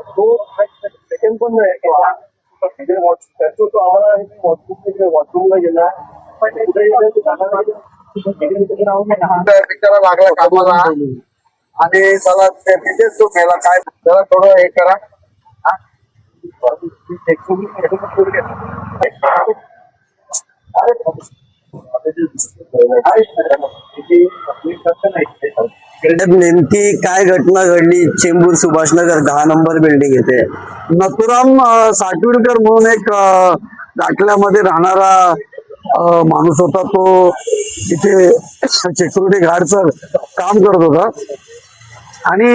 तो सेकंड पण तो आम्हाला वॉशरूमला गेला बिचारा लागला कामाला आणि त्याला तिथेच तो मेला. काय त्याला थोडं हे करा. नेमकी काय घटना घडली? चेंबूर सुभाषनगर 10 नंबर बिल्डिंग येते नथुराम साटविडकर म्हणून एक दाखल्यामध्ये राहणारा माणूस होता. तो इथे सिक्युरिटी गार्डचं काम करत होता आणि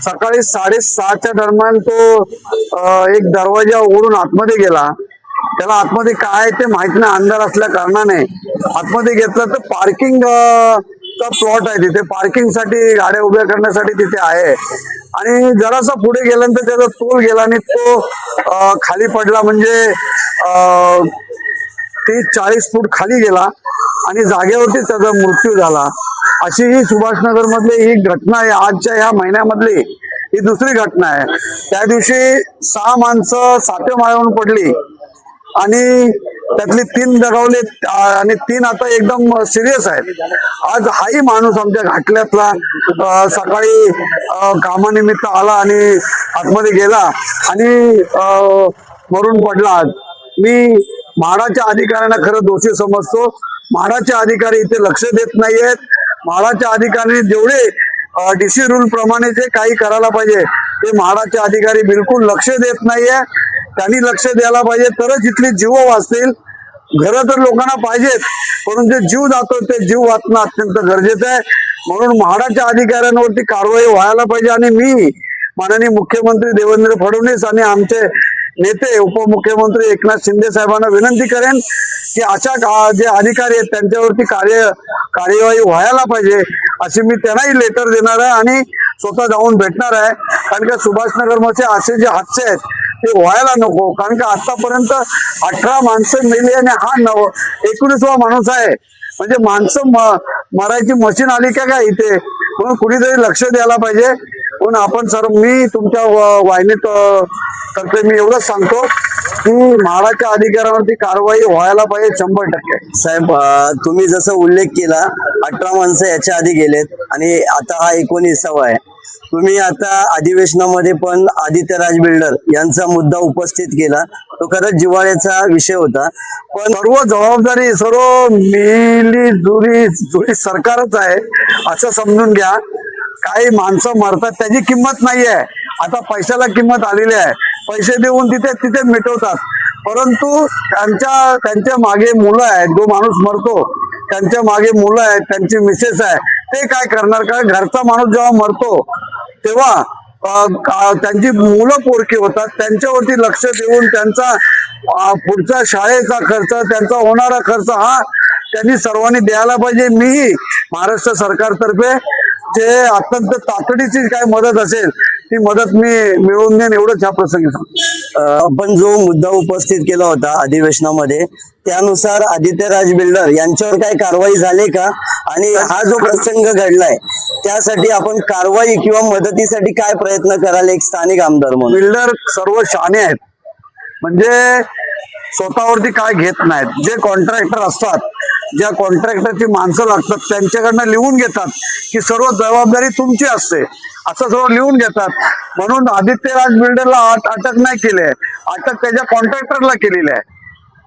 सकाळी 6:30च्या दरम्यान तो एक दरवाजा उघडून आतमध्ये गेला. त्याला आतमध्ये काय ते माहित नाही, अंधार असल्या कारणाने आतमध्ये घेतलं तर पार्किंग चा प्लॉट आहे. तिथे पार्किंग साठी गाड्या उभ्या करण्यासाठी तिथे आहे आणि जरासा पुढे गेल्यानंतर त्याचा तोल गेला आणि तो खाली पडला. म्हणजे 30-40 फूट खाली गेला आणि जागेवरती त्याचा मृत्यू झाला. अशी ही सुभाषनगर मधली ही घटना आहे. आजच्या ह्या महिन्यामधली ही दुसरी घटना आहे. त्या दिवशी 6 माणसं 7व्या माळ्यावरून पडली आणि त्यातली 3 दगावले आणि 3 आता एकदम सिरियस आहेत. आज हाही माणूस आमच्या घाटल्यातला सकाळी कामानिमित्त आला आणि आतमध्ये गेला आणि मरून पडला. मी म्हाडाच्या अधिकाऱ्यांना खरं दोषी समजतो. म्हाडाचे अधिकारी इथे लक्ष देत नाहीयेत. म्हाडाच्या अधिकाऱ्यांनी जेवढे डीसी रूल प्रमाणे जे काही करायला पाहिजे ते म्हाडाचे अधिकारी बिलकुल लक्ष देत नाहीये. त्यांनी लक्ष द्यायला पाहिजे तरच इथली जीव वाचतील. घरं तर लोकांना पाहिजेत, परंतु जे जीव जातो ते जीव वाचणं अत्यंत गरजेचं आहे. म्हणून म्हाडाच्या अधिकाऱ्यांवरती कारवाई व्हायला पाहिजे आणि मी माननीय मुख्यमंत्री देवेंद्र फडणवीस आणि आमचे नेते उपमुख्यमंत्री एकनाथ शिंदे साहेबांना विनंती करेन की अशा जे अधिकारी आहेत त्यांच्यावरती कार्यवाही व्हायला पाहिजे अशी मी त्यांनाही लेटर देणार आहे आणि स्वतः जाऊन भेटणार आहे. कारण का सुभाषनगर मध्ये असे जे हादसे आहेत ते व्हायला नको. कारण का आतापर्यंत 18 माणसं मेली आणि हा 19वा माणूस आहे. म्हणजे माणसं मरायची मशीन आली का काय इथे? म्हणून कुणीतरी लक्ष द्यायला पाहिजे. म्हणून आपण मी तुमच्या वाहिनीत तर्फे मी एवढंच सांगतो की म्हाडाच्या अधिकाऱ्यांवरती कारवाई व्हायला पाहिजे 100%. साहेब, तुम्ही जसं उल्लेख केला 18 माणसं याच्या आधी गेलेत आणि आता हा 19वा आहे. तुम्ही आता अधिवेशनामध्ये पण आदित्य राज बिल्डर यांचा मुद्दा उपस्थित केला. तो खरंच जिव्हाळ्याचा विषय होता. पण सर्व जबाबदारी सर्व मिली जुरी सरकारच आहे असं समजून घ्या. काही माणसं मरतात त्याची किंमत नाहीये. आता पैशाला किंमत आलेली आहे. पैसे देऊन तिथे मिटवतात. परंतु त्यांच्या मागे मुलं आहेत. जो माणूस मरतो त्यांच्या मागे मुलं आहेत, त्यांची मिसेस आहे. ते काय करणार? का घरचा माणूस जेव्हा मरतो तेव्हा त्यांची मुलं पोरकी होतात. त्यांच्यावरती लक्ष देऊन त्यांचा पुढचा शाळेचा खर्च, त्यांचा होणारा खर्च हा त्यांनी सर्वांनी द्यायला पाहिजे. मीही महाराष्ट्र सरकारतर्फे जे अत्यंत तातडीची काय मदत असेल ती मदत मी मिळवून देईन एवढंच ह्या प्रसंगी सांगतो. आपण जो मुद्दा उपस्थित केला होता अधिवेशनामध्ये त्यानुसार आदित्य राज बिल्डर यांच्यावर काय कारवाई झाली का? आणि हा जो प्रसंग घडलाय त्यासाठी आपण कारवाई किंवा मदतीसाठी काय प्रयत्न कराल एक स्थानिक आमदार म्हणून? बिल्डर सर्व शहाणे आहेत. म्हणजे स्वतःवरती काय घेत नाहीत. जे कॉन्ट्रॅक्टर असतात, ज्या कॉन्ट्रॅक्टरची माणसं लागतात त्यांच्याकडनं लिहून घेतात की सर्व जबाबदारी तुमची असते असं सर्व लिहून घेतात. म्हणून आदित्य राज बिल्डरला अटक नाही केली आहे, अटक त्याच्या कॉन्ट्रॅक्टरला केलेली आहे.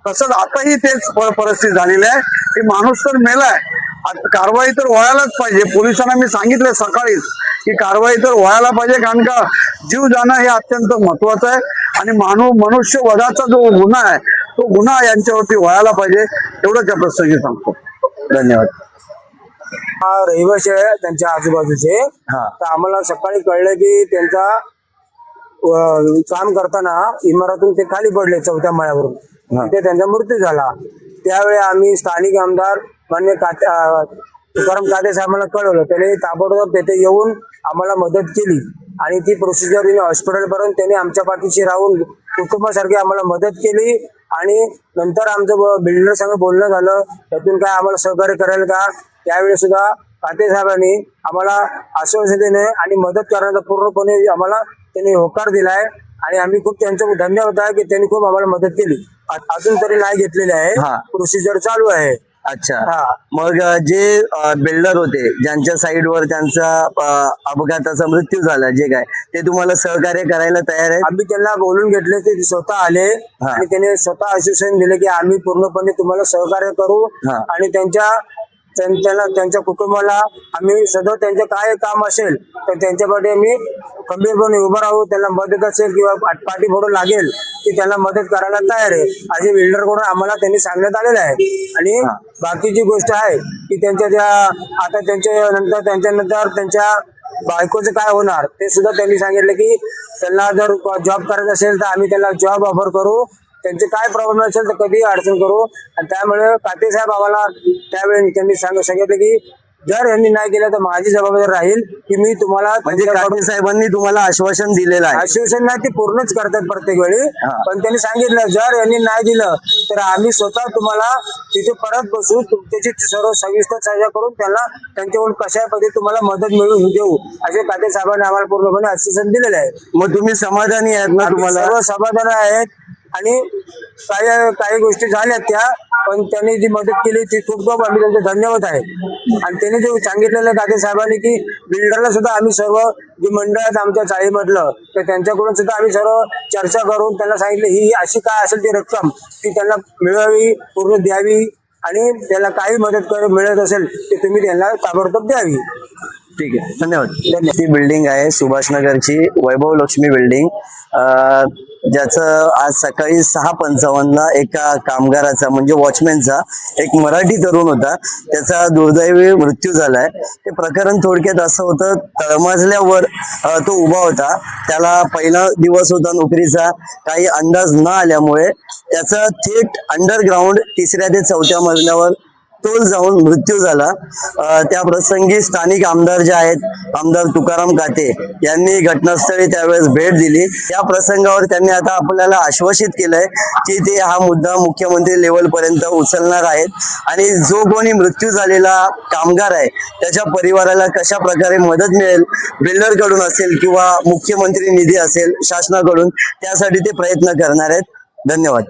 तसंच आताही तेच परिस्थिती झालेली आहे की माणूस तर मेलाय आता कारवाई तर व्हायलाच पाहिजे. पोलिसांना मी सांगितलं सकाळीच की कारवाई तर व्हायला पाहिजे, कारण का जीव जाणं हे अत्यंत महत्वाचं आहे. आणि मनुष्य वधाचा जो गुन्हा आहे तो गुन्हा यांच्यावरती व्हायला पाहिजे, एवढंच या प्रसंगी सांगतो. धन्यवाद. हा रहिवासी आहे त्यांच्या आजूबाजूचे. हा. तर आम्हाला सकाळी कळलं की त्यांचा काम करताना इमारतून ते खाली पडले 4थ्या माळ्यावरून. हा. तिथे त्यांचा मृत्यू झाला. त्यावेळी आम्ही स्थानिक आमदार मान्य तुकाराम काते साहेबांना कळवलं. त्याने ताबडतोब तेथे येऊन आम्हाला मदत केली आणि ती प्रोसिजर हॉस्पिटलपर्यंत त्यांनी आमच्या पाठीशी राहून कुटुंबासारखी आम्हाला मदत केली. आणि नंतर आमचं बिल्डर संग बोलणं झालं, त्यातून काय आम्हाला सहकार्य करेल का. त्यावेळी सुद्धा काते साहेबांनी आम्हाला आश्वासनेने आणि मदत करण्याचा पूर्णपणे आम्हाला त्यांनी होकार दिलाय. आणि आम्ही खूप त्यांचं धन्यवाद आहे की त्यांनी खूप आम्हाला मदत केली. अजून तरी नाही घेतलेली आहे, हा. प्रोसिजर चालू आहे. अच्छा. हा. मग जे बिल्डर होते ज्यांच्या साईडवर त्यांचा अपघाताचा मृत्यू झाला, जे काय ते तुम्हाला सहकार्य करायला तयार आहे? आम्ही त्यांना बोलून घेतले, ते स्वतः आले आणि त्याने स्वतः आश्वासन दिले की आम्ही पूर्णपणे तुम्हाला सहकार्य करू. हा. आणि त्यांच्या कुटुंबाला आम्ही सदैव त्यांचं काय काम असेल तर त्यांच्यापाठी आम्ही खंबीरपणे उभं राहू. त्यांना मदत असेल किंवा पाठी फोडू लागेल की त्यांना मदत करायला तयार आहे, असे बिल्डरकडून आम्हाला त्यांनी सांगण्यात आलेलं आहे. आणि बाकीची गोष्ट आहे की त्यांच्यानंतर त्यांच्या बायकोचं काय होणार ते सुद्धा त्यांनी सांगितलं की त्यांना जर जॉब करायचा असेल तर आम्ही त्यांना जॉब ऑफर करू. त्यांचे काय प्रॉब्लेम असेल तर कधी अडचण करू. आणि त्यामुळे काते साहेब आम्हाला त्यावेळी त्यांनी सांगितलं की जर यांनी नाही केलं तर माझी जबाबदारी राहील की मी तुम्हाला. म्हणजे काते साहेबांनी तुम्हाला आश्वासन दिलेलं आहे? आश्वासन नाही, ते पूर्णच करतात प्रत्येक वेळी. पण त्यांनी सांगितलं जर यांनी नाही दिलं तर आम्ही स्वतः तुम्हाला तिथे परत बसू, त्याची सर्व सविस्तर चर्चा करून त्यांच्याकडून कशा पद्धतीने तुम्हाला मदत मिळवून देऊ, असे काते साहेबांनी आम्हाला पूर्णपणे आश्वासन दिलेलं आहे. मग तुम्ही समाधानी आहेत ना? तुम्हाला सर्व समाधान आहेत. आणि काही गोष्टी झाल्या त्या, पण त्यांनी जी मदत केली ती खूप आम्ही त्यांचे धन्यवाद आहे. आणि त्यांनी जे सांगितलेलं काते साहेबांनी की बिल्डरला सुद्धा आम्ही सर्व जे मंडळ आहेत आमच्या चाळीमधलं तर त्यांच्याकडून सुद्धा आम्ही सर्व चर्चा करून त्यांना सांगितलं ही अशी काय असेल ती रक्कम ती त्यांना मिळवावी, पूर्ण द्यावी. आणि त्याला काही मदत मिळत असेल ते तुम्ही त्यांना ताबडतोब द्यावी. ठीक आहे, धन्यवाद. ती बिल्डिंग आहे सुभाषनगरची वैभव लक्ष्मी बिल्डिंग, ज्याचं आज सकाळी 6:55 एका कामगाराचा म्हणजे वॉचमॅनचा, एक मराठी तरुण होता, त्याचा दुर्दैवी मृत्यू झालाय. ते प्रकरण थोडक्यात असं होतं, तळमजल्यावर तो उभा होता. त्याला पहिला दिवस होता नोकरीचा, काही अंदाज न आल्यामुळे त्याचा थेट अंडरग्राऊंड 3ऱ्या ते 4थ्या मजल्यावर तोल जाऊन मृत्यू झाला. त्या प्रसंगी स्थानिक आमदार जे आहेत, आमदार तुकाराम काते यांनी घटनास्थळी त्यावेळेस भेट दिली. या प्रसंगावर त्यांनी आता आपल्याला आश्वासित केलंय की ते हा मुद्दा मुख्यमंत्री लेवल पर्यंत उचलणार आहेत. आणि जो कोणी मृत्यू झालेला कामगार आहे त्याच्या परिवाराला कशा प्रकारे मदत मिळेल, बिल्डर कडून असेल किंवा मुख्यमंत्री निधी असेल शासनाकडून, त्यासाठी ते प्रयत्न करणार आहेत. धन्यवाद.